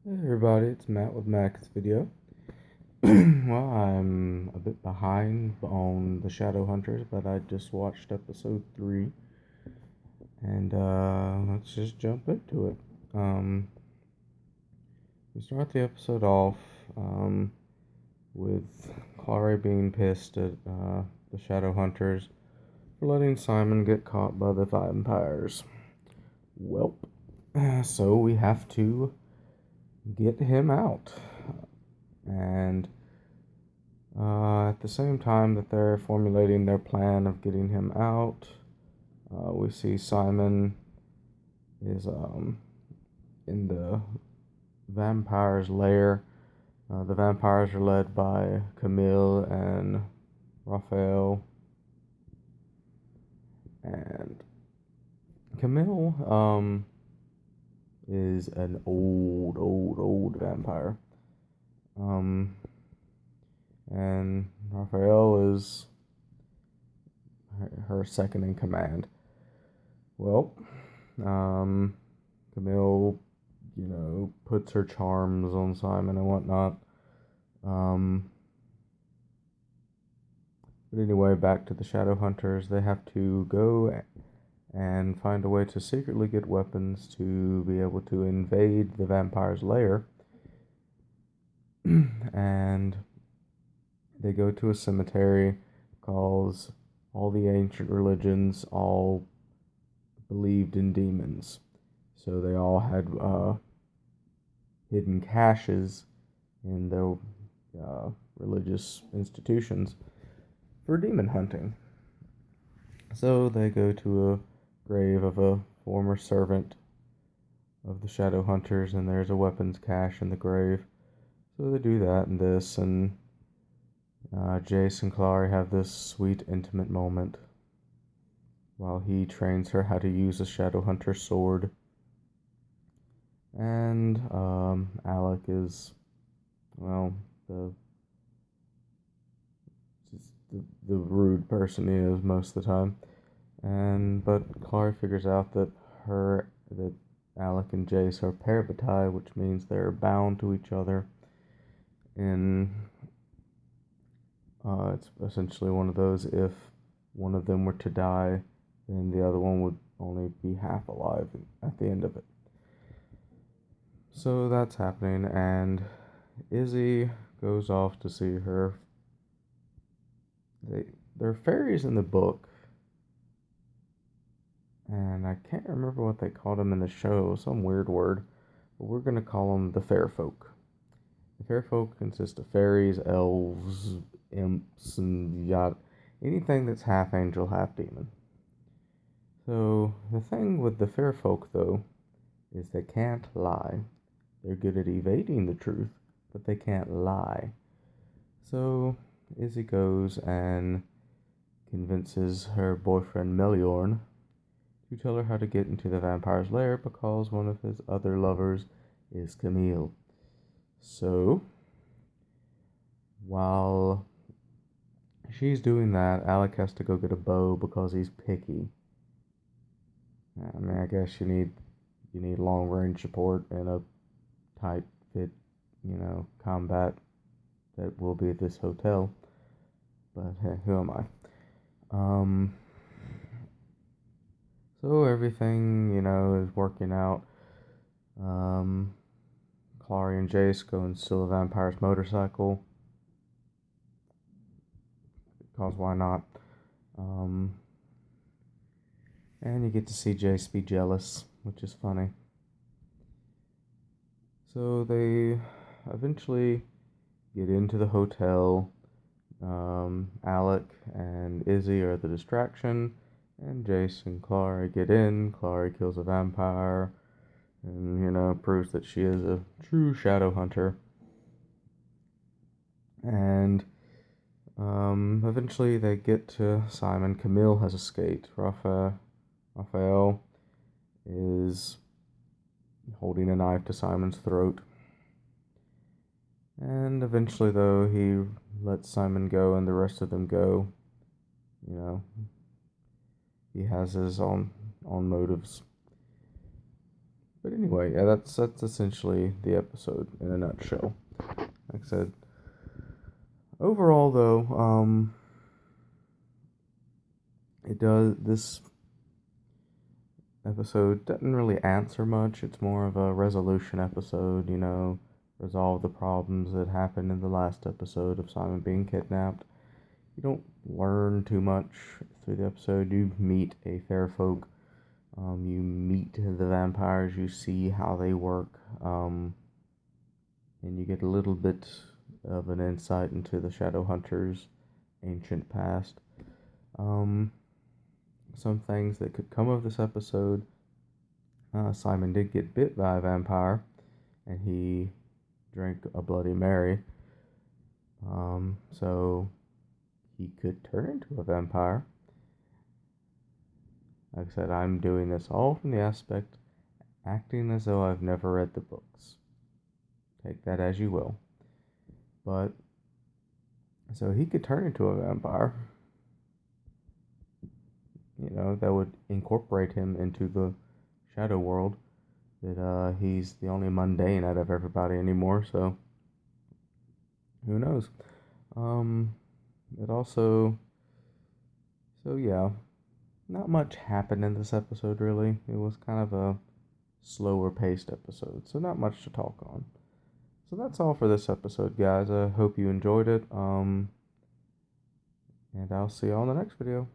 Hey everybody, it's Matt with Mac's video. Well, I'm a bit behind on the Shadowhunters, but I just watched episode 3, and let's just jump into it. Um, we start the episode off um, with Clary being pissed at the Shadowhunters for letting Simon get caught by the vampires. Welp. So we have to get him out. And at the same time that they're formulating their plan of getting him out, we see Simon is in the vampire's lair. The vampires are led by Camille and Raphael. And Camille is an old vampire. Um, and Raphael is her second in command. Well, um, Camille, puts her charms on Simon and whatnot. Um, but anyway, back to the Shadowhunters. They have to go and find a way to secretly get weapons to be able to invade the vampire's lair. And they go to a cemetery, because all the ancient religions all believed in demons. So they all had hidden caches in their religious institutions for demon hunting. So they go to a grave of a former servant of the Shadowhunters, and there's a weapons cache in the grave. So they do that and this, and Jace and Clary have this sweet, intimate moment while he trains her how to use a Shadowhunter sword. And Alec is, well, the just the rude person he is most of the time. But Clary figures out that Alec and Jace are parabatai, which means they're bound to each other. And it's essentially one of those, if one of them were to die, then the other one would only be half alive at the end of it. So that's happening, and Izzy goes off to see her. They're fairies in the book, and I can't remember what they called them in the show, some weird word, but we're going to call them the fair folk. The fair folk consist of fairies, elves, imps, and anything that's half angel, half demon. So the thing with the fair folk, though, is they can't lie. They're good at evading the truth, but they can't lie. So Izzy goes and convinces her boyfriend Meliorn to tell her how to get into the vampire's lair, because one of his other lovers is Camille. So, while she's doing that, Alec has to go get a bow because he's picky. I mean, I guess you need long range support in a tight fit, combat that will be at this hotel. But hey, who am I? Um, so everything, is working out. Um, Clary and Jace go and steal a vampire's motorcycle, because why not? Um, and you get to see Jace be jealous, which is funny. So they eventually get into the hotel. Alec and Izzy are the distraction, and Jace and Clary get in. Clary kills a vampire, and proves that she is a true shadow hunter. And eventually they get to Simon. Camille has escaped. Raphael is holding a knife to Simon's throat. And eventually, though, he lets Simon go and the rest of them go. You know, he has his own motives. But anyway, yeah, that's essentially the episode in a nutshell. Like I said, overall though, it does this episode doesn't really answer much. It's more of a resolution episode, resolve the problems that happened in the last episode of Simon being kidnapped. You don't learn too much through the episode. You meet a fair folk. You meet the vampires. You see how they work. And you get a little bit of an insight into the Shadowhunters' ancient past. Um, some things that could come of this episode. Simon did get bit by a vampire, and he drank a Bloody Mary. So he could turn into a vampire. Like I said, I'm doing this all from the aspect acting as though I've never read the books. Take that as you will. But so he could turn into a vampire. That would incorporate him into the shadow world. That he's the only mundane out of everybody anymore, so who knows? Um, it also, so yeah, not much happened in this episode really. It was kind of a slower paced episode, so not much to talk on. So that's all for this episode, guys. I hope you enjoyed it. And I'll see you on the next video.